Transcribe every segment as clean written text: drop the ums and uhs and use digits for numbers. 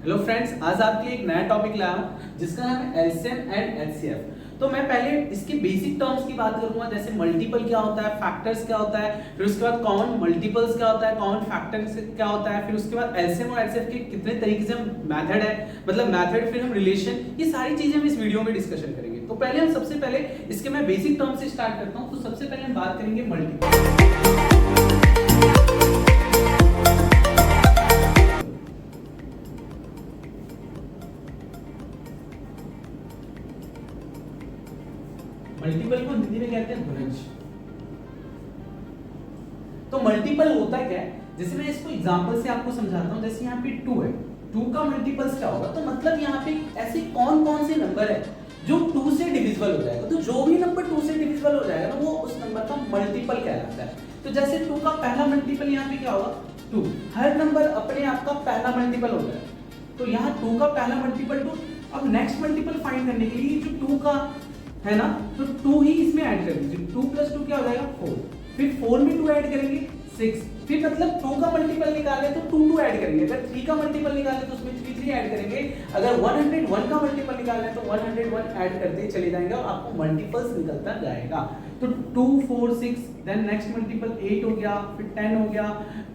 Hello friends, आज आपके लिए एक नया टॉपिक लाया हूँ जिसका नाम है एलसीएम एंड एचसीएफ। तो मैं पहले इसके बेसिक टर्म्स की बात करूंगा, जैसे मल्टीपल क्या होता है, फैक्टर्स क्या होता है, फिर उसके बाद कॉमन मल्टीपल्स क्या होता है, कॉमन फैक्टर्स क्या होता है, फिर उसके बाद एलसीएम और एचसीएफ के कितने तरीके से मेथड है, मतलब मेथड, फिर हम रिलेशन, ये सारी चीजें हम इस वीडियो में डिस्कशन करेंगे। तो पहले हम सबसे पहले इसके मैं बेसिक टर्म से स्टार्ट करता हूँ। तो सबसे पहले हम बात करेंगे मल्टीपल। मल्टीपल को हिंदी में कहते हैं गुणज। तो मल्टीपल होता क्या है, जैसे मैं इसको एग्जांपल से आपको समझाता हूं। जैसे यहाँ पे 2 है, 2 का मल्टीपल्स क्या होगा, तो मतलब यहाँ पे ऐसे कौन कौन से नंबर है जो 2 से डिविजिबल हो जाएगा। तो जो भी नंबर 2 से डिविजिबल हो जाएगा ना, वो उस नंबर का मल्टीपल कहलाता है। तो जैसे 2 का पहला मल्टीपल यहाँ पे क्या होगा, 2। हर नंबर अपने आप का पहला मल्टीपल होता है, तो यहाँ 2 का पहला मल्टीपल 2। अब नेक्स्ट मल्टीपल फाइंड करने के लिए जो 2 का है ना, तो 2 ही इसमें ऐड कर दीजिए। 2 + 2 क्या हो जाएगा, 4। फिर 4 में 2 ऐड करेंगे, 6। फिर मतलब 2 का मल्टीपल निकाले तो 2 2 ऐड करेंगे। अगर 3 का मल्टीपल निकाले तो उसमें 3 3 ऐड करेंगे। अगर 101 का मल्टीपल निकालना है तो 101 ऐड करते चले जाएंगे और आपको मल्टीपल्स निकलता जाएगा। तो 2 4 6, देन नेक्स्ट मल्टीपल 8 हो गया, फिर 10 हो गया,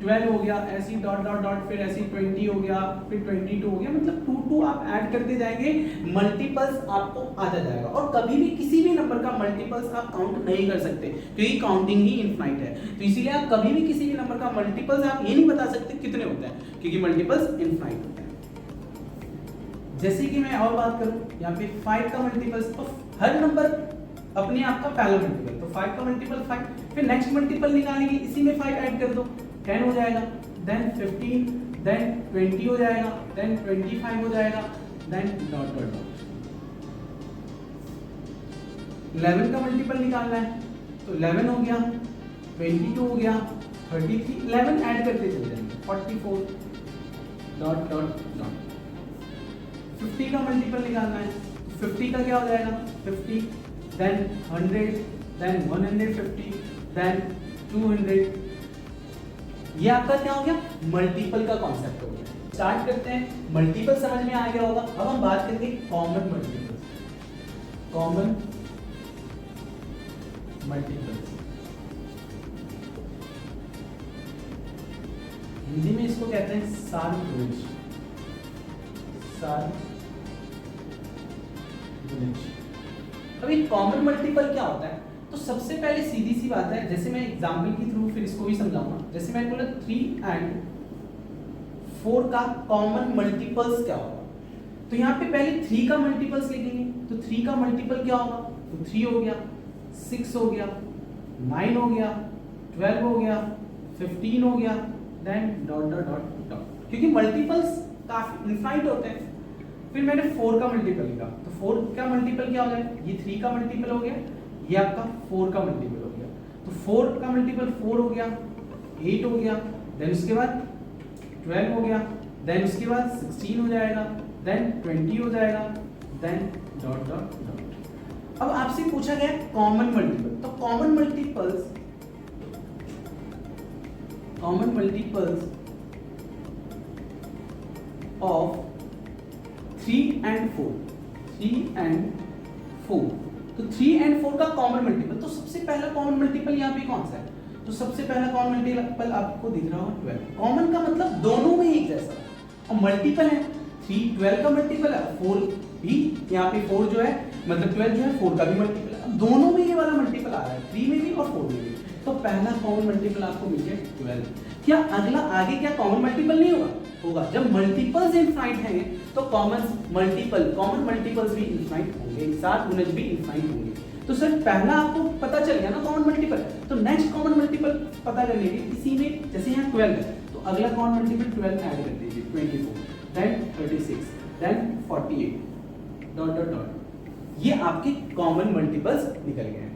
12 हो गया, ऐसी डॉट डॉट डॉट, फिर ऐसी 20 हो गया, फिर 22 हो गया। मतलब 2 2 आप ऐड करते जाएंगे, मल्टीपल्स आपको आता जाएगा। और कभी भी किसी भी नंबर का मल्टीपल्स आप काउंट नहीं कर सकते, क्योंकि काउंटिंग ही इनफाइनाइट है। तो इसीलिए आप कभी भी किसी भी नंबर का मल्टीपल्स आप ये नहीं बता सकते कितने होते हैं, क्योंकि मल्टीपल्स इनफाइनाइट होते हैं। जैसे कि मैं और बात करूं, यहाँ पे 5 का मल्टीपल्स, तो हर नंबर अपने आप का पहला मल्टीपल, तो 5 का मल्टीपल 5। फिर नेक्स्ट मल्टीपल निकालेंगे, इसी में 5 ऐड कर दो, 10 हो जाएगा, देन 15, देन 20 हो जाएगा, देन 25 हो जाएगा, देन डॉट डॉट डॉट। 11 का मल्टीपल निकालना है, तो 11 हो गया, 22 हो गया, 33, 11 ऐड करते चले जाएंगे, 44 डॉट डॉट डॉट। 50 का मल्टीपल निकालना है, तो 50 का क्या हो जाएगा, 50, देन 100, देन 150, देन 200। ये आपका क्या हो गया, मल्टीपल का कॉन्सेप्ट हो गया। स्टार्ट करते हैं, मल्टीपल समझ में आ गया होगा। अब हम बात करेंगे common multiple. Common multiple Hindi में इसको कहते हैं सार्वभौमिक। अब एक कॉमन मल्टीपल क्या होता है, तो सबसे पहले सीधी सी बात है, जैसे मैं एग्जांपल के थ्रू फिर इसको भी समझाऊंगा। जैसे मैं बोला 3 and 4 का कॉमन मल्टीपल्स क्या होगा, तो यहाँ पे पहले 3 का मल्टीपल्स लिखेंगे। तो 3 का मल्टीपल क्या होगा, तो 3 हो गया, 6 हो गया, 9 हो गया, 12 हो गया, 15 हो गया, then dot dot dot dot, क्योंकि मल्टीपल्स काफी इनफाइनाइट होते हैं। फिर मैंने 4 का मल्टीपल लिखा, तो 4 का मल्टीपल क्या हो जाएगा, ये 3 का मल्टीपल हो गया, ये आपका 4 का मल्टीपल हो गया। तो 4 का मल्टीपल 4 हो गया, 8 हो गया, देन उसके बाद 12 हो गया, देन उसके बाद 16 हो जाएगा, देन 20 हो जाएगा, देन डॉट डॉट डॉट। अब आपसे पूछा गया कॉमन मल्टीपल, तो common multiples of 3 and 4, 3 and 4। तो 3 and 4 का कॉमन मल्टीपल, तो सबसे पहला कॉमन मल्टीपल यहाँ पे कौन सा है, तो सबसे पहला कॉमन मल्टीपल आपको दिख रहा होगा 12। कॉमन का मतलब दोनों में एक जैसा, और मल्टीपल है 3, 12 का मल्टीपल है, 4 भी, यहाँ पे 4 जो है मतलब 12 जो है 4 का भी मल्टीपल है। अब दोनों में ये वाला मल्टीपल आ रहा है, 3 में भी और 4 में भी, तो पहला कॉमन मल्टीपल आपको मिल गया 12। क्या अगला आगे क्या कॉमन मल्टीपल नहीं होगा, जब मल्टीपल्स इनफाइनाइट हैं तो कॉमन मल्टीपल्स भी इनफाइनाइट होंगे, साथ गुणज भी इनफाइनाइट होंगे। तो सर पहला आपको पता चल गया ना कॉमन मल्टीपल, तो नेक्स्ट कॉमन मल्टीपल पता कर लेंगे। इसी में जैसे यहाँ 12 है, तो अगला कॉमन मल्टीपल 12 ऐड कर दीजिए, 24, then 36, then 48 dot dot dot. ये आपके कॉमन मल्टीपल्स निकल गए हैं।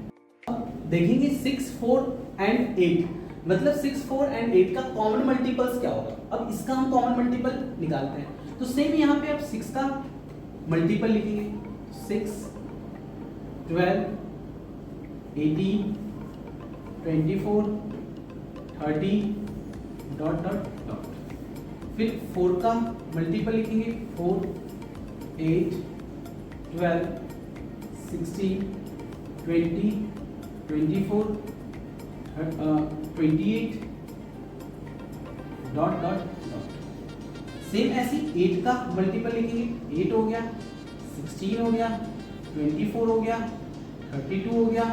अब देखेंगे 6, 4 and 8, मतलब 6, 4 and 8 का कॉमन मल्टीपल्स क्या होगा। अब इसका हम कॉमन मल्टीपल निकालते हैं, तो सेम यहाँ पे आप 6 का मल्टीपल लिखेंगे, 6, 12, 18, 24, 30 डॉट डॉट डॉट। फिर 4 का मल्टीपल लिखेंगे 4, 8, 12, 16, 20, 24, 28 डॉट डॉट डॉट। सेम ऐसे 8 का मल्टीपल लिखेंगे 8 हो गया, 16 हो गया, 24 हो गया, 32 हो गया,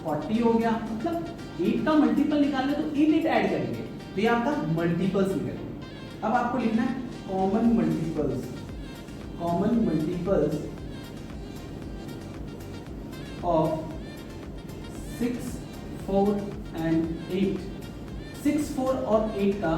40 हो गया। मतलब 8 का मल्टीपल निकालना है तो 8 ऐड करेंगे तो ये आपका मल्टीपल्स निकलेंगे। अब आपको लिखना है कॉमन मल्टीपल्स ऑफ 6, 4 and 8। 6, 4 और 8 का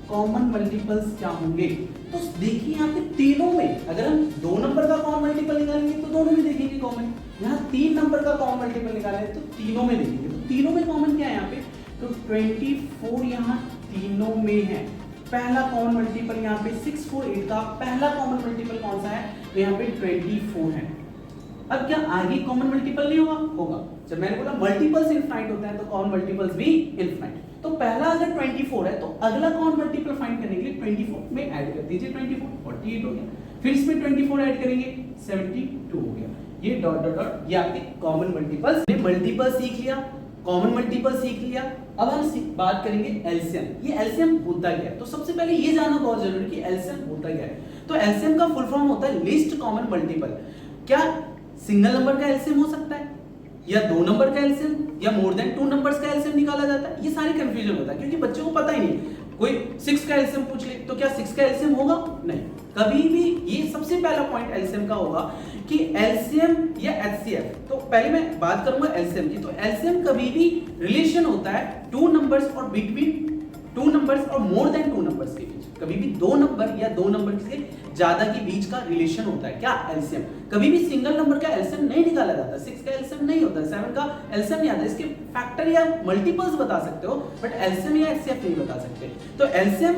कॉमन मल्टीपल्स क्या होंगे? तो देखिए यहाँ पे तीनों में अगर हम 2 नंबर का कॉमन मल्टीपल निकालेंगे तो दोनों में देखेंगे कॉमन, यहाँ 3 नंबर का कॉमन मल्टीपल निकालेंगे तो तीनों में देखेंगे। तो तीनों में कॉमन क्या है यहाँ पे? तो 24 यहाँ तीनों में है। पहला कॉमन मल्टीपल यहाँ पे 6, 4, 8 का पहला कॉमन मल्टीपल कौन सा है? तो यहाँ पे 24 है। अब क्या आगे कॉमन मल्टीपल नहीं होगा? जब मैंने बोला मल्टीपल्स इनफाइनाइट होता है तो कॉमन मल्टीपल्स भी इनफाइनाइट। तो पहला अगर 24 है तो अगला कॉमन मल्टीपल फाइंड करने के लिए 24 में ऐड कर दीजिए 24, 48 हो गया। फिर इसमें 24 ऐड करेंगे 72 हो गया। ये डॉट डॉट डॉट ये आपके कॉमन मल्टीपल्स। ने मल्टीपल सीख लिया, कॉमन मल्टीपल सीख लिया। अब हम बात करेंगे एलसीएम। ये एलसीएम होता क्या है? तो सबसे पहले ये जानना बहुत जरूरी है कि एलसीएम होता क्या है। तो एलसीएम का फुल फॉर्म होता है लिस्ट कॉमन मल्टीपल। क्या सिंगल नंबर का एलसीएम हो सकता है या 2 नंबर का एलसीएम या मोर देन 2 नंबर्स का एलसीएम निकाला जाता है? ये सारे कंफ्यूजन होता है क्योंकि बच्चों को पता ही नहीं। कोई 6 का एलसीएम पूछ ले तो क्या 6 का एलसीएम होगा? नहीं, कभी भी। ये सबसे पहला पॉइंट एलसीएम का होगा कि एलसीएम या एचसीएफ। तो पहले मैं बात करूंगा एलसीएम की। तो एलसीएम कभी भी रिलेशन होता है 2 नंबर्स और बिटवीन 2 नंबर्स और मोर देन 2 नंबर्स के बीच। कभी भी 2 नंबर या 2 नंबर से ज्यादा के बीच का रिलेशन होता है क्या? एलसीएम। कभी भी सिंगल नंबर का एलसीएम नहीं निकाला जाता। 6 का एलसीएम नहीं होता, 7 का एलसीएम नहीं आता। इसके फैक्टर या मल्टीपल्स बता सकते हो बट एलसीएम या एचसीएफ नहीं बता सकते। तो एलसीएम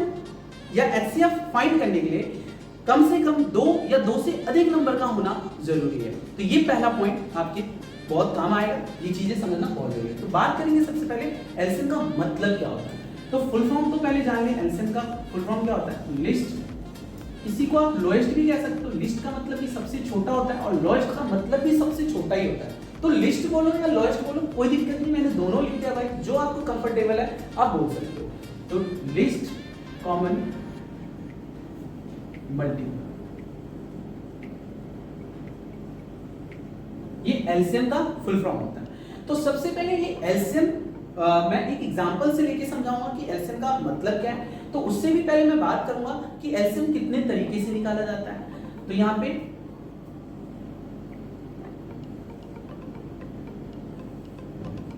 या एचसीएफ फाइंड करने के लिए कम से कम 2 या 2 से अधिक नंबर का होना जरूरी है। तो ये पहला पॉइंट आपके बहुत काम आएगा, ये चीजें समझना बहुत जरूरी है। तो बात करेंगे सबसे पहले एलसीएम का मतलब क्या होता है। तो फुल फॉर्म तो पहले जान लें। एलसीएम का फुल फॉर्म क्या होता है? लिस्ट। इसी को आप लोएस्ट भी कह सकते हो। लिस्ट का मतलब भी सबसे छोटा होता है और लोएस्ट का मतलब भी सबसे छोटा ही होता है। तो लिस्ट बोलो या लोएस्ट बोलो कोई दिक्कत नहीं, मैंने दोनों लिख दिया भाई, जो आपको कंफर्टेबल है आप बोल सकते हो। तो लिस्ट कॉमन मल्टीपल, ये एलसीएम का फुल फॉर्म होता है। तो सबसे पहले ये एलसीएम मैं एक एग्जांपल से लेके समझाऊंगा कि एलसीएम का मतलब क्या है। तो उससे भी पहले मैं बात करूंगा कि एलसीएम कितने तरीके से निकाला जाता है। तो यहां पे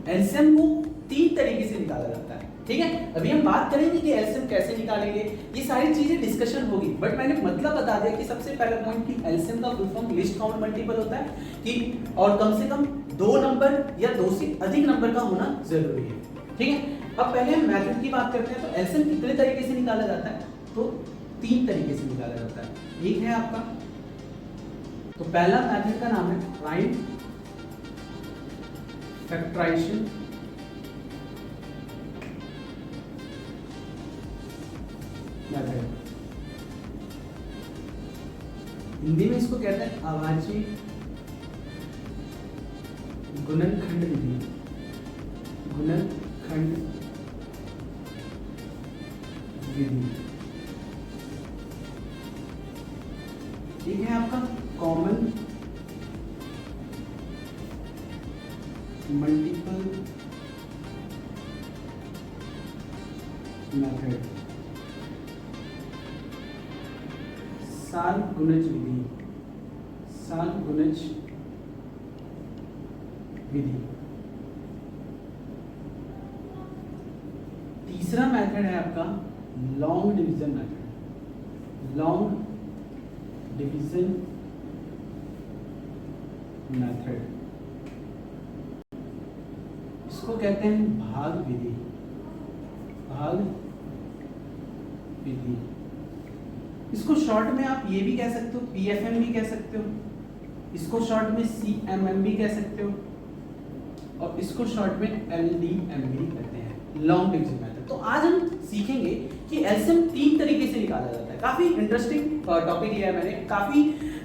एलसीएम को 3 तरीके से निकाला जाता है, ठीक है। अभी हम बात करेंगे कि एलसीएम कैसे निकालेंगे, ये सारी चीजें डिस्कशन होगी, बट मैंने मतलब बता दिया कि सबसे पहला पॉइंट कि एलसीएम का full form list common multiple होता है कि और कम से कम 2 नंबर या 2 से अधिक नंबर का होना जरूरी है, ठीक है। अब पहले हम मेथड की बात करते हैं। तो एलसीएम कितने तरीके से निकाला जाता है? तो 3 तरीके से निकाला जाता है। एक है आपका, तो पहला मेथड का नाम है प्राइम फैक्टराइजेशन, मेथड। हिंदी में इसको कहते हैं अभाज्य गुणनखंड विधि, गुणनखंड विधि। ठीक है, आपका कॉमन मल्टीपल मेथड, साल-गुणज विधि, साल-गुणज विधि। तीसरा मेथड है आपका long division method, long division method. इसको कहते हैं भाग विधि, भाग विधि। इसको शॉर्ट में आप ये भी कह सकते हो, पीएफएम भी कह सकते हो, इसको शॉर्ट में सीएमएम भी कह सकते हो और इसको शॉर्ट में एलडीएम भी कहते हैं, लॉन्ग डिवीजन मेथड। तो आज हम सीखेंगे कि एलसीएम 3 तरीके से निकाला जाता है। काफी इंटरेस्टिंग टॉपिक लिया है मैंने, काफी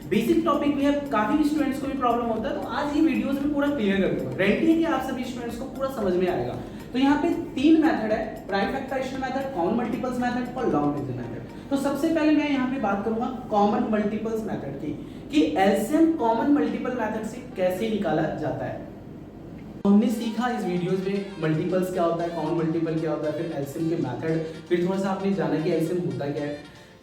बेसिक टॉपिक भी है, काफी स्टूडेंट्स को भी प्रॉब्लम होता है, तो आज ये वीडियोस में पूरा क्लियर कर दूंगा। गारंटी है कि आप सभी स्टूडेंट्स को पूरा समझ में आएगा। तो यहाँ पे 3 मेथड है, prime factorisation method, common multiples method और लॉन्ग डिवीजन मेथड। तो सबसे पहले मैं यहाँ पे बात करूंगा कॉमन मल्टीपल्स मेथड की, कि एलसीएम कॉमन मल्टीपल मेथड से कैसे निकाला जाता है। हमने सीखा इस वीडियोस में मल्टीपल्स क्या होता है, कॉमन मल्टीपल क्या होता है, फिर एलसीएम के मेथड, फिर थोड़ा सा आपने जाना कि एलसीएम होता क्या है।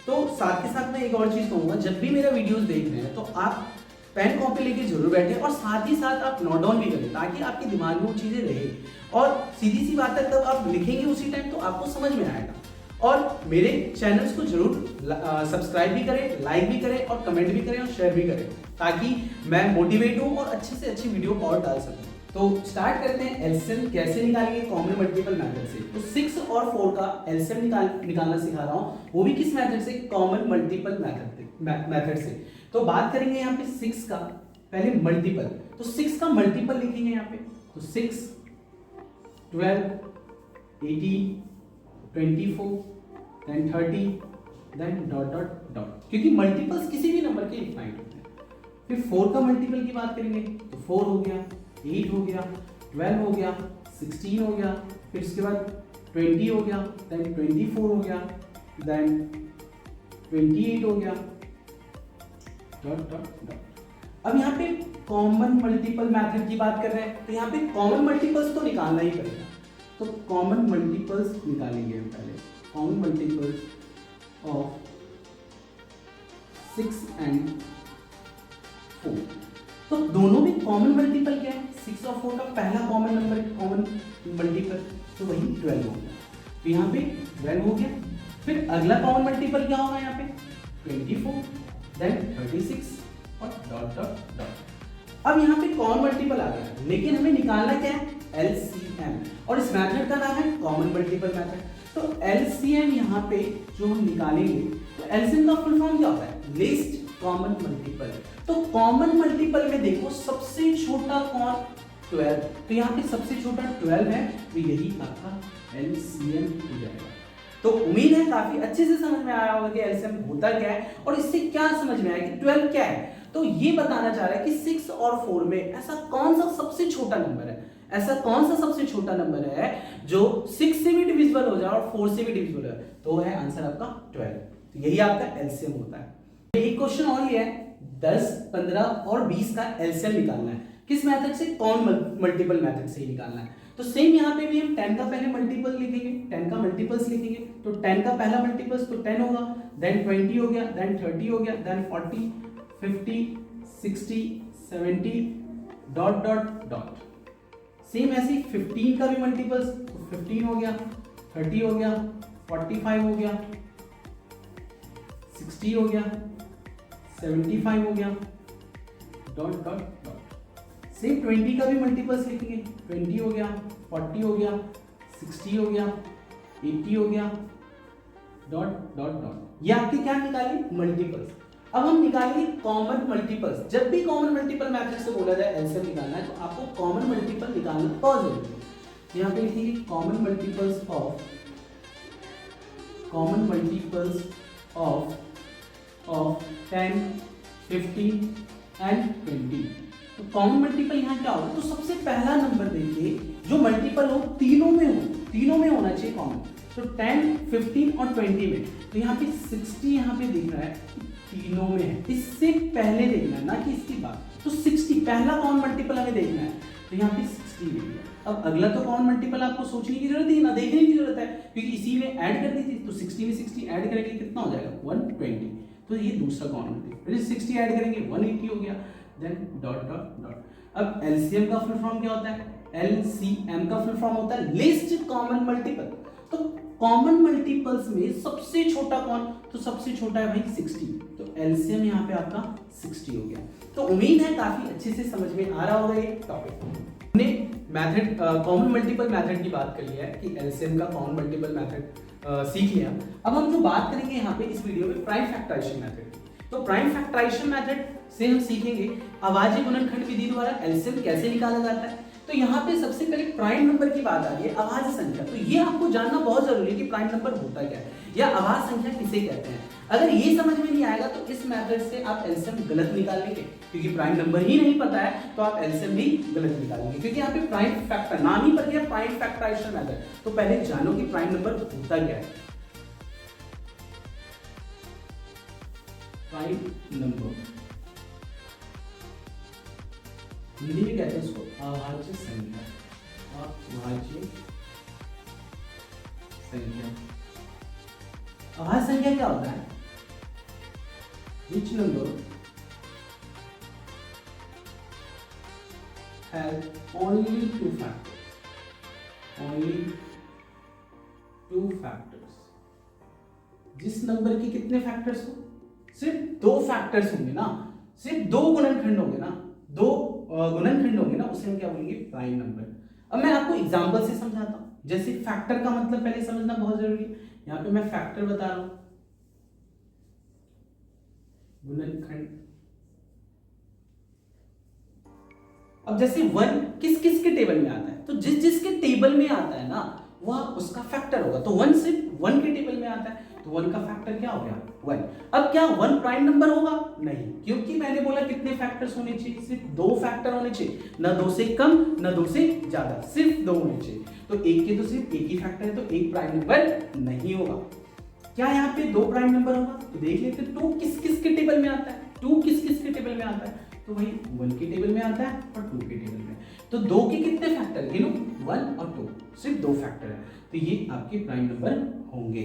तो साथ के साथ मैं एक और चीज कहूंगा, जब भी मेरा वीडियोस देख रहे हैं तो आप पेन कॉपी लेके जरूर बैठे और साथ ही साथ आप नोट डाउन भी करें, ताकि आपके दिमाग में वो चीजें रहे। और सीधी सी बात है, तब आप लिखेंगे उसी टाइम तो आपको समझ में आएगा। और मेरे चैनल्स को जरूर सब्सक्राइब भी करें, लाइक भी करें और कमेंट भी करें और शेयर भी करें, ताकि मैं मोटिवेट हूँ और अच्छी से अच्छी वीडियो और डाल सकूँ। तो स्टार्ट करते हैं एलसीएम कैसे निकालेंगे कॉमन मल्टीपल मेथड से। तो 6 और 4 का एलसीएम निकालना सिखा रहा हूँ, वो भी किस मेथड से, कॉमन मल्टीपल मेथड से। तो बात करेंगे यहाँ पे 6 का, पहले मल्टीपल। तो 6 का मल्टीपल लिखेंगे यहाँ पे, तो 6, 12, 18, 24, then 30, then dot dot dot, क्योंकि मल्टीपल्स किसी भी नंबर के इनफाइनाइट होते हैं। फिर 4 का मल्टीपल की बात करेंगे, तो 4 हो गया, 8 हो गया, 12 हो गया, 16 हो गया, फिर इसके बाद 20 हो गया, then 24 हो गया, then 28 हो गया, डॉट डॉट डॉट। अब यहाँ पे कॉमन मल्टीपल मेथड की बात कर रहे हैं, तो यहाँ पे कॉमन मल्टीपल्स तो निकालना ही पड़ेगा। तो कॉमन मल्टीपल्स निकालेंगे हम पहले, कॉमन मल्टीपल्स ऑफ 6 and 4। तो दोनों में कॉमन मल्टीपल क्या है, 6 और 4 का पहला कॉमन नंबर है, कॉमन मल्टीपल, तो वही 12 हो गया। तो यहाँ पे 12 हो गया। फिर अगला कॉमन मल्टीपल क्या होगा यहाँ पे, 24, देन 36 और डॉट डॉट डॉट। अब यहाँ पे कॉमन मल्टीपल आ गया, लेकिन हमें निकालना क्या है, एलसीएम, और इस मेथड का नाम है कॉमन मल्टीपल मेथड। तो एलसीएम यहाँ पे जो हम निकालेंगे, तो एलसीएम का फुल फॉर्म क्या होता है, लीस्ट कॉमन मल्टीपल। तो कॉमन मल्टीपल में देखो सबसे छोटा कौन, 12, तो यहाँ पे सबसे छोटा 12 है, तो यही आपका एलसीएम हो जाएगा। तो उम्मीद है काफी अच्छे से समझ में आया होगा कि एलसीएम होता क्या है और इससे क्या समझ में आया कि 12 क्या है। तो ये बताना चाह रहा है कि 6 और 4 में ऐसा कौन सा सबसे छोटा नंबर है, ऐसा कौन सा सबसे छोटा नंबर है जो 6 से भी डिविजिबल हो जाए और 4 से भी डिविजिबल हो जाए, तो है आंसर आपका 12। तो यही आपका एलसीएम होता है। एक क्वेश्चन और ये है, 10, 15 और 20 का एलसीएम निकालना है, किस मेथड से, कॉमन मल्टीपल मेथड से ही निकालना है। तो सेम यहाँ पे भी हम 10 का पहले मल्टीपल लिखेंगे, 10 का मल्टीपल्स लिखेंगे। तो 10 का पहला मल्टीपल्स तो 10 होगा, देन 20 हो गया, देन 30 हो गया, then 40, 50, 60, 70 dot dot dot. Same ऐसे 15 का भी मल्टीपल्स, तो 15 हो गया, 30 हो गया, 45 हो गया, 60 हो गया, 75 हो गया, डॉट डॉट डॉट। सेम 20 का भी मल्टीपल्स लिखेंगे, 20 हो गया, 40 हो गया, 60 हो गया, 80 हो गया, डॉट डॉट डॉट। ये आपके क्या निकाले, मल्टीपल्स। अब हम निकालेंगे कॉमन मल्टीपल्स। जब भी कॉमन मल्टीपल मेथड से बोला जाए एलसीएम निकालना है, तो आपको कॉमन मल्टीपल निकालना बहुत जरूरी है। यहाँ पे लिखिए कॉमन मल्टीपल्स ऑफ 10, 15 एंड 20। तो कॉमन मल्टीपल यहाँ क्या होगा, तो सबसे पहला नंबर देखिए जो मल्टीपल हो, तीनों में होना चाहिए कॉमन। तो 10, 15 और 20 में, तो यहाँ पे 60 यहाँ पे दिख रहा है, तीनों में है, इससे पहले देखना है ना कि इसकी बात। तो 60 पहला कॉमन मल्टीपल हमें देखना है, तो यहाँ पे 60 लिख दिया। अब अगला तो कॉमन मल्टीपल आपको सोचने की जरूरत ही ना, देखने की जरूरत है, क्योंकि इसी में ऐड कर दी थी। तो 60 में 60 ऐड करेंगे कितना हो जाएगा, 120। तो ये दूसरा कॉमन मल्टीपल, फिर 60 ऐड करेंगे 180 हो गया, देन डॉट डॉट डॉट। अब एलसीएम का फुल फॉर्म क्या होता है, एलसीएम का फुल फॉर्म होता है लीस्ट कॉमन मल्टीपल। तो कॉमन मल्टीपल्स में सबसे छोटा कौन, तो सबसे छोटा है भाई 60। तो एलसीएम यहाँ पे आपका 60 हो गया। तो उम्मीद है काफी अच्छे से समझ में आ रहा होगा ये टॉपिक। हमने मेथड कॉमन मल्टीपल मेथड की बात कर लिया है कि एलसीएम का कॉमन मल्टीपल मेथड सीख लिया। अब हम जो बात करेंगे यहाँ पे इस वीडियो में प्राइम फैक्टराइजेशन मेथड। तो प्राइम फैक्टराइजेशन मेथड से हम सीखेंगे अभाज्य गुणनखंड विधि द्वारा एलसीएम कैसे निकाला जाता है, तो यहाँ पे सबसे पहले प्राइम नंबर की बात आ रही है, अभाज्य संख्या। तो ये आपको जानना बहुत जरूरी है कि प्राइम नंबर होता क्या है या अभाज्य संख्या किसे कहते हैं। अगर ये समझ में नहीं आएगा तो इस मेथड से आप एलसीएम गलत निकाल लेंगे, क्योंकि प्राइम नंबर ही नहीं पता है तो आप एलसीएम भी गलत निकालेंगे, क्योंकि यहाँ पे प्राइम फैक्टर नाम ही पड़ गया, प्राइम फैक्टराइजेशन मेथड। तो पहले जानो कि प्राइम नंबर होता क्या है। प्राइम नंबर हिंदी में कहते हैं इसको अभाज्य संख्या। अभाज्य संख्या, अभाज्य संख्या क्या होता है? Which number has only two factors? Only two factors. जिस नंबर के कितने फैक्टर्स हो? सिर्फ दो फैक्टर्स होंगे ना, सिर्फ दो गुणनखंड होंगे ना, दो गुणनखंड होंगे ना, उसे हम क्या बोलेंगे? Prime number. अब मैं आपको एग्जांपल से समझाता हूं। जैसे फैक्टर का मतलब पहले समझना बहुत जरूरी है। यहां पे मैं फैक्टर बता रहा हूं, गुणनखंड। अब जैसे 1 किस किस के टेबल में आता है, तो जिस जिस के टेबल में आता है ना वह उसका फैक्टर होगा। तो 1 सिर्फ 1 के टेबल में आता है, तो 1 का फैक्टर क्या हो गया? 1। अब क्या 1 प्राइम नंबर होगा? नहीं, क्योंकि मैंने बोला कितने फैक्टर्स होने चाहिए? सिर्फ 2 फैक्टर होने चाहिए, ना 2 से कम ना 2 से ज्यादा, सिर्फ 2 होने चाहिए। तो 1 के तो सिर्फ एक ही फैक्टर है, तो 1 प्राइम नंबर नहीं होगा। क्या यहाँ पे 2 प्राइम नंबर होगा? तो देख लेते, 2 किस किस के टेबल में आता है? 2 किस किस के टेबल में आता है? तो वही 1 के टेबल में आता है और 2 के टेबल में। तो 2 के कितने फैक्टर? गिनो, 1 और 2, सिर्फ 2 फैक्टर है, तो ये आपके प्राइम नंबर होंगे।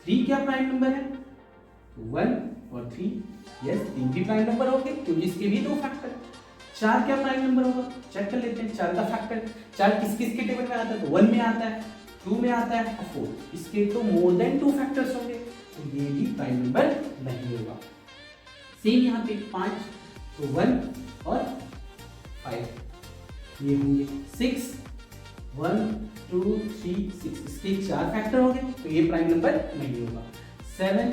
3 क्या प्राइम नंबर है? 1 और 3, यस 3 भी प्राइम नंबर होंगे क्योंकि इसके भी 2 फैक्टर। 4 क्या प्राइम नंबर होगा? चेक कर लेते हैं 4 का फैक्टर। 4 किस किस के टेबल में आता है? तो 1 में आता है, 2 में आता है और 4, इसके तो मोर देन 2 फैक्टर्स होंगे, तो ये भी प्राइम नंबर नहीं होगा। सेम यहाँ पे 5, तो 1 और 5 ये होंगे। 6, 1 2 3 6, इसके 4 फैक्टर हो गए, तो ये प्राइम नंबर नहीं होगा। 7,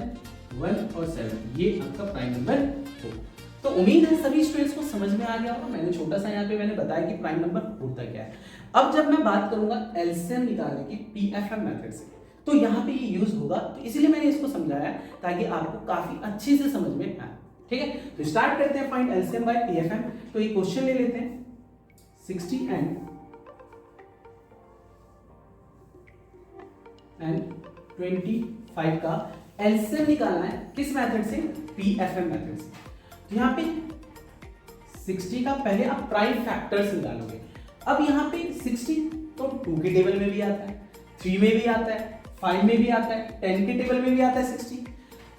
1 और 7 ये आपका प्राइम नंबर होगा। तो उम्मीद है सभी स्टूडेंट्स को समझ में आ गया होगा। मैंने छोटा सा यहाँ पे मैंने बताया कि प्राइम नंबर होता क्या है। अब जब मैं बात करूंगा एलसीएम निकालने की पीएफएम मेथड से, तो यहाँ पे ये यूज होगा, तो इसलिए मैंने इसको समझाया ताकि आपको काफी अच्छे से समझ में आए। ठीक है, तो स्टार्ट करते हैं फाइंड एलसीएम बाय पीएफएम। तो ये क्वेश्चन ले लेते हैं, 60 एंड 25 का एलसीएम निकालना है किस मेथड से? पीएफएम मेथड से। तो यहाँ पे 60 का पहले आप प्राइम फैक्टर्स निकालोगे। अब यहाँ पे 60 तो 2 के टेबल में भी आता है, 3 में भी आता है, 5 में भी आता है, 10 के टेबल में भी आता है 60।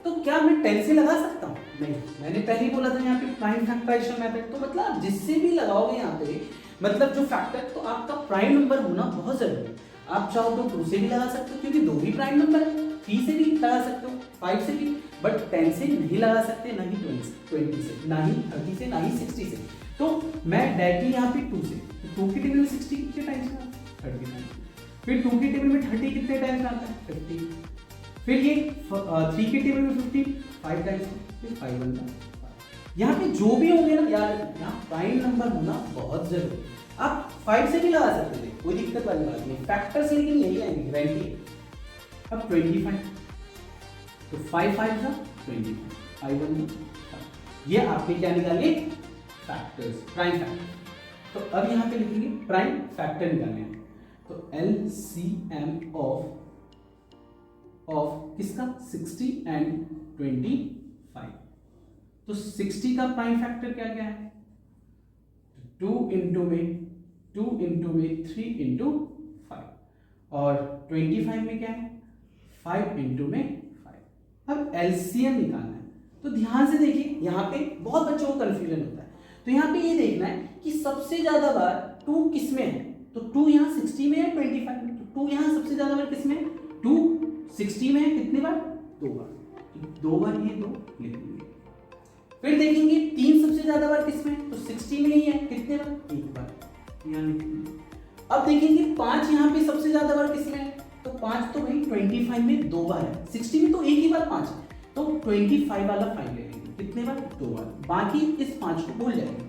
तो क्या मैं 10 से लगा सकता हूँ? नहीं, मैंने पहले ही बोला था यहाँ पे प्राइम फैक्टराइजेशन मेथड। तो मतलब आप जिससे भी लगाओगे यहाँ पे, मतलब जो फैक्टर, तो आपका प्राइम नंबर होना बहुत जरूरी है। आप चाहो तो 2 से भी लगा सकते हो क्योंकि 2 भी प्राइम नंबर है, 3 से भी लगा सकते हो, 5 से भी, बट 10 से नहीं लगा सकते, ना ही 20 से, ना ही 30 से, ना ही 60 से। तो मैं डायरेक्टली यहाँ पे 2 से, 2 के टेबल में 60 कितने टाइम्स में आता है? 30 टाइम्स। फिर 2 के टेबल में 30 कितने टाइम्स आता है? 50। फिर ये 3 के टेबल में 50 5 टाइम्स, फिर 5 बनता है। यहाँ पे जो भी होंगे ना यार, यहाँ प्राइम नंबर होना बहुत जरूरी है। आप 5 से भी लगा सकते थे, कोई दिक्कत वाली बात नहीं, फैक्टर्स लेकिन यही आएंगे गारंटी। अब 25, तो 5 5 का 25, 5 1 ये आपने क्या निकाले? Factors, prime factor. तो अब यहाँ पे लिखेंगे प्राइम फैक्टर निकालने हैं। तो एलसीएम ऑफ किसका? 60 एंड 25। तो 60 का प्राइम फैक्टर क्या क्या है? 2 इंटू में 3 इंटू 5, और 25 में क्या है? 5 इंटू में 5। अब एलसीएम निकालना है, तो ध्यान से देखिए, यहाँ पे बहुत बच्चों को कंफ्यूजन होता है। तो यहाँ पे ये देखना है कि सबसे ज्यादा बार 2 किस में है? तो 2 यहाँ 60 में है, 25 में। तो 2 यहाँ सबसे ज्यादा बार किस में है? 2 60 में है, कितने बार? 2 बार। तो 2 बार ये 2 लिख देंगे। फिर देखेंगे 3 सबसे ज्यादा बार किस में है? तो 60 में ही है, कितने बार? 1 बार, यहाँ लिख देंगे। अब देखेंगे 5 यहाँ पे सबसे ज्यादा बार किस में है? तो 5 तो भाई 25 में 2 बार है, 60 में तो एक ही बार 5 है, तो 25 वाला 5 ले लेंगे, कितने बार? 2 बार। बाकी इस 5 को भूल जाएंगे।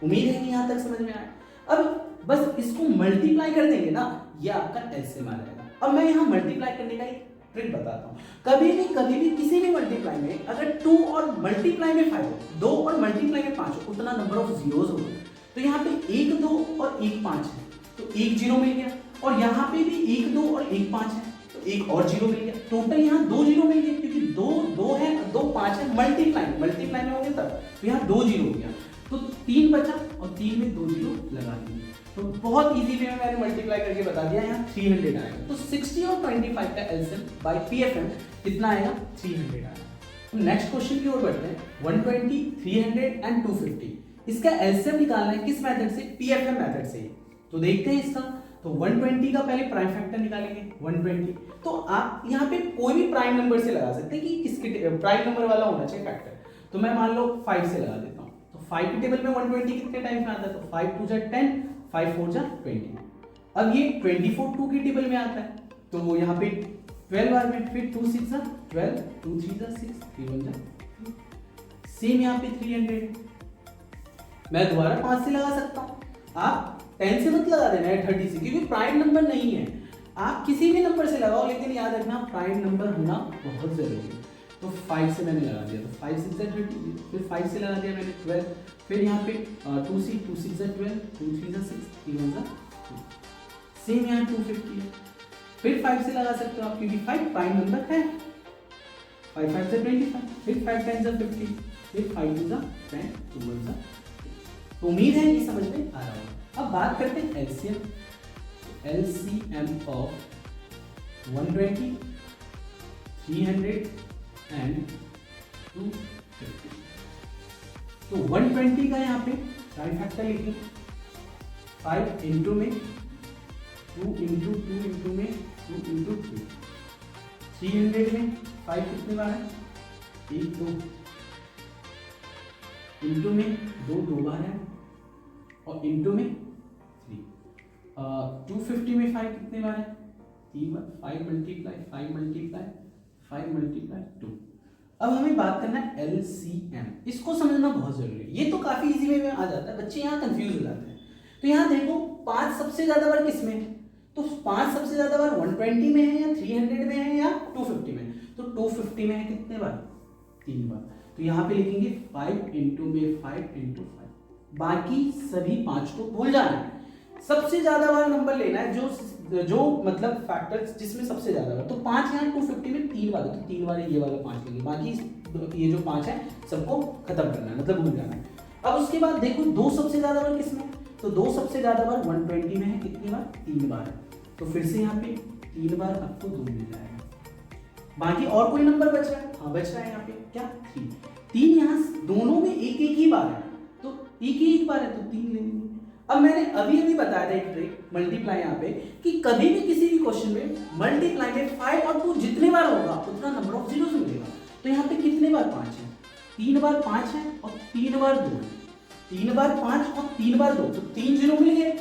उम्मीद है कि यहाँ तक समझ में आया। अब बस इसको मल्टीप्लाई कर देंगे ना, ये आपका एलसीएम आ जाएगा। अब मैं यहाँ मल्टीप्लाई करने का एक ट्रिक बताता हूँ। कभी भी किसी भी मल्टीप्लाई में अगर 2 और मल्टीप्लाई में 5 हो, 2 और मल्टीप्लाई में 5 हो, उतना नंबर ऑफ जीरोज होगा। तो यहाँ पे 1 2 और 1 5 है, तो 1 जीरो मिल गया। और यहाँ पे भी 1 2 और 1 5 है, तो एक और जीरो मिल गया। टोटल यहाँ 2 जीरो मिल गए, क्योंकि 2 है 2 5 है, मल्टीप्लाई में होंगे तब, तो यहाँ 2 जीरो हो गया। तो 3 बचा और 3 में 2 जीरो लगा दिए। तो बहुत इजी वे में मैंने मल्टीप्लाई करके बता दिया, यहाँ 300 आएगा। तो 60 और 25 का एलसीएम बाय पीएफएम कितना आएगा? 300 आएगा। तो नेक्स्ट क्वेश्चन की ओर बढ़ते हैं। 120, 300 एंड 250, इसका एलसीएम निकालना है किस मेथड से? पीएफएम मेथड से। तो देखते हैं इसका। तो 120 का पहले प्राइम फैक्टर निकालेंगे 120। तो आप यहाँ पे कोई भी प्राइम नंबर से लगा सकते हैं कि किसके प्राइम नंबर वाला होना चाहिए फैक्टर। तो मैं मान लो 5 से लगा देता हूँ। तो 5 की टेबल में 120 कितने टाइम्स में आता है? तो 5 2 जा 10, 5 4 जा 20। अब ये 24 2 की टेबल में आता है, तो वो यहाँ पे 12 बार में, फिर 2 6 जा 12, 2 3 जा 6, 3 1 जा 3। सेम यहाँ पे 300 मैं दोबारा 5 से लगा सकता हूँ। आप 10 से मत लगा देना है, 30 से, क्योंकि प्राइम नंबर नहीं है। आप किसी भी नंबर से लगाओ, लेकिन याद रखना प्राइम नंबर होना बहुत जरूरी है। तो 5 से मैंने लगा दिया, तो 5 6 जा 30, फिर 5 से लगा दिया मैंने 12, फिर यहाँ पे 2 6 जा 12, 2 3 जा 6, 3 1 जा 2। सेम यहाँ 250 है, फिर 5 से लगा सकते हो आप, क्योंकि 5 प्राइम नंबर है। 5 5 जा 25, फिर 5 10 जा 50, फिर 5 2 जा 10, 2 1 जा। तो उम्मीद है ये समझ में आ रहा होगा। अब बात करते हैं एलसीएम। LCM of 120, 300 and 250। तो 120 का यहाँ पे प्राइम फैक्टर लिखिए 5 इंटू में 2 इंटू 2 इंटू में 2 इंटू 2। 300 में 5 कितने बार है? 1 2 इंटू में 2 बार है, और इंटू में 3। 250 में 5 कितने बार है? 3 बार। 5 मल्टीप्लाई 5 मल्टीप्लाई 5 मल्टीप्लाई 2। अब हमें बात करना है एलसीएम। इसको समझना बहुत जरूरी है, ये तो काफी इजी वे में आ जाता है, बच्चे यहाँ कंफ्यूज हो जाते हैं। तो यहाँ देखो 5 सबसे ज्यादा बार किसमें है? तो 5 सबसे ज्यादा बार 120 में है, या 300 में है, या 250 में? तो 250 में है कितने बार? 3 बार। तो यहाँ पे लिखेंगे 5 इंटू में 5 इंटू 5। बाकी सभी 5 को भूल जाना है। सबसे ज्यादा बार नंबर लेना है, जो मतलब फैक्टर जिसमें सबसे ज्यादा बार। तो 5 यहाँ 250 में 3 बार है, तो 3 बार ये वाला 5 लेंगे, बाकी ये जो 5 है सबको खत्म करना है, मतलब भूल जाना है। अब उसके बाद देखो 2 सबसे ज्यादा बार किसमें? तो 2 सबसे ज्यादा बार 120 में है, कितनी बार? 3 बार है। तो फिर से यहाँ पे 3 बार आपको 2 मिल जाएगा। बाकी और कोई नंबर बच रहा है? हाँ बच रहा है यहाँ पे क्या? 3 यहाँ दोनों में एक ही बार है, तो एक ही बार है, तो 3 लेंगे। अब मैंने अभी बताया था एक ट्रिक मल्टीप्लाई यहाँ पे, कि कभी भी किसी भी क्वेश्चन में मल्टीप्लाई में 5 और 2 जितने बार होगा उतना नंबर ऑफ जीरोस मिलेगा। तो यहाँ पे कितने बार 5 है? 3 बार 5 है और 3 बार 2 है। 3 बार 5 और 3 बार 2, तो 3 जीरो मिल गए,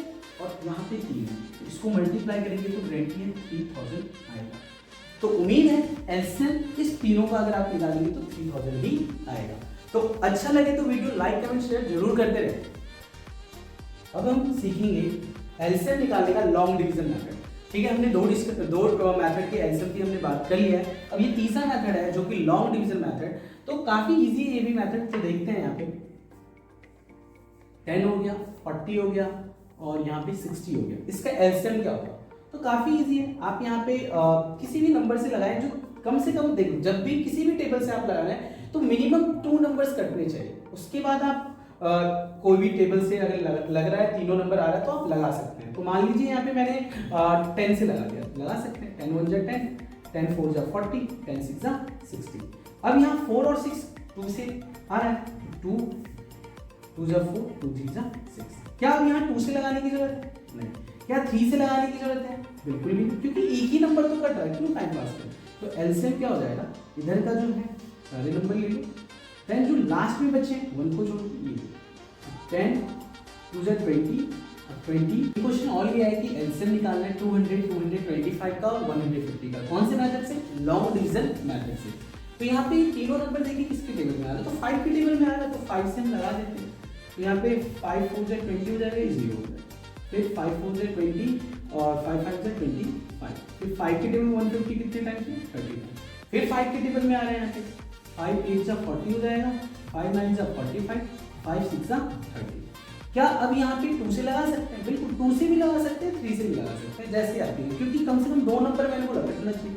और यहाँ पे 3 है। तो इसको मल्टीप्लाई करेंगे तो ग्रेडियंट 3000 आएगा। तो उम्मीद है एलसीएम इस तीनों का अगर आप निकालेंगे तो 3000 ही आएगा। तो अच्छा लगे तो वीडियो लाइक कमेंट शेयर जरूर करते रहे। अब हम सीखेंगे एलसीएम निकालने का लॉन्ग डिवीजन मेथड। ठीक है, हमने दो मेथड के एलसीएम की हमने बात कर लिया है। अब ये तीसरा मेथड है जो कि लॉन्ग डिवीजन मेथड। तो काफी इजी है ये भी मेथड। तो देखते हैं यहाँ पे 10 हो गया, 40 हो गया, और यहाँ पे 60 हो गया। इसका एलसीएम क्या होगा? तो काफी इजी है। आप यहाँ पे किसी भी नंबर से लगाएं जो कम से कम, देखो जब भी किसी भी टेबल से आप लगा रहे हैं तो मिनिमम 2 नंबर्स कटने चाहिए। उसके बाद आप कोई भी टेबल से अगर लग रहा है तीनों नंबर आ रहा है तो आप लगा सकते हैं। तो मान लीजिए यहाँ पे मैंने 10 से लगा दिया, लगा सकते हैं। 10 1 जा 10, 10 4 जा 40, 10 6 जा 60। अब यहाँ 4 और 6 2 से आ रहा है, 2 2 जा 4, 2 3 जा 6। क्या अब यहाँ 2 से लगाने की जरूरत है? नहीं। क्या 3 से लगाने की जरूरत है? बिल्कुल भी नहीं, क्योंकि एक ही नंबर तो कट रहा है, क्यों टाइम पास करें। तो एलसीएम क्या हो जाएगा? इधर का जो है सारे नंबर ले लो, देन जो लास्ट में बचे 1 को जोड़ दो, 10 2 जा 20 और 20। क्वेश्चन और ये है कि एलसीएम निकालना है 200 225 का और 150 का। कौन से मेथड से? लॉन्ग डिवीजन मेथड से। तो यहाँ पे तीनों नंबर देखिए किसके टेबल में आ रहा है, तो 5 के टेबल में आ रहा है, तो 5 से हम लगा देते हैं। तो यहाँ पे 5 4 जा 20 हो जाएगा, 0 हो जाएगा। फिर 5 4 से 20 और 5 5 से 25, फिर 5 के टेबल में 150 कितने टाइम्स है 30 टाइम्स, फिर 5 के टेबल में आ रहे हैं यहाँ पे 5 8 जा 40 हो जाएगा, 5 9 जा 45, 5 6 जा 30। क्या अब यहाँ पे 2 से लगा सकते हैं? बिल्कुल 2 से भी लगा सकते हैं, 3 से भी लगा सकते हैं, जैसे आती है, क्योंकि कम से कम 2 नंबर मैंने को रखना चाहिए।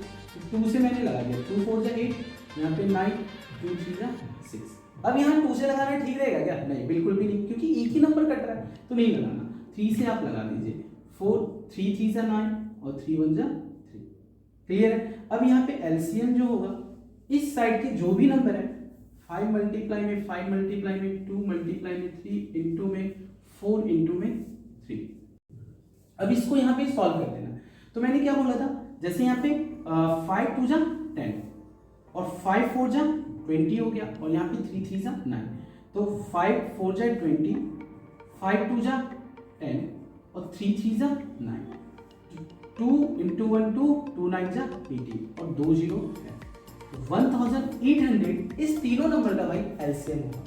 2 से मैंने लगा दिया, 2 4 जा 8, यहाँ पे 9, 2 3 जा 6। अब यहाँ 2 से लगाना ठीक रहेगा क्या? नहीं, बिल्कुल भी नहीं, क्योंकि एक ही नंबर कट रहा है तो नहीं लगाना। 3 से आप लगा दीजिए, 4 3 3 जा 9 और 3 1 जा 3। क्लियर है? अब यहाँ पे एलसीएम जो होगा इस साइड के जो भी नंबर है, 5 मल्टीप्लाई में 5 मल्टीप्लाई में 2 मल्टीप्लाई में 3 इंटू में 4 इंटू में 3। अब इसको यहाँ पे सॉल्व कर देना। तो मैंने क्या बोला था, जैसे यहाँ पे 5 2 जा 10 और 5 4 जा 20 हो गया, और यहाँ पे 3 3 जा 9, तो 5 4 जा 20, 5 2 जा 10 और 3 3 जा 9, 2 इंटू 1 2, 2 9 जा 18 और 2 0 है। 1800 इस तीनों नंबर का भाई एलसीएम होगा।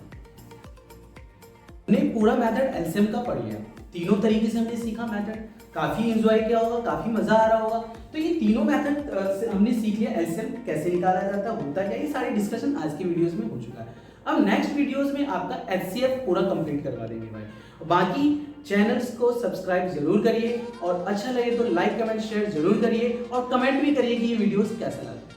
हमने पूरा मेथड एलसीएम का पढ़ लिया, तीनों तरीके से हमने सीखा मेथड, काफी एंजॉय किया होगा, काफी मजा आ रहा होगा। तो ये तीनों मेथड हमने सीख लिया, एलसीएम कैसे निकाला जाता है, होता क्या, ये सारी डिस्कशन आज के वीडियोस में हो चुका है। अब नेक्स्ट वीडियोस में आपका एचसीएफ पूरा कंप्लीट करवा देंगे भाई। बाकी चैनल्स को सब्सक्राइब जरूर करिए, और अच्छा लगे तो लाइक कमेंट शेयर जरूर करिए, और कमेंट भी करिए कि ये वीडियोस कैसा लगा।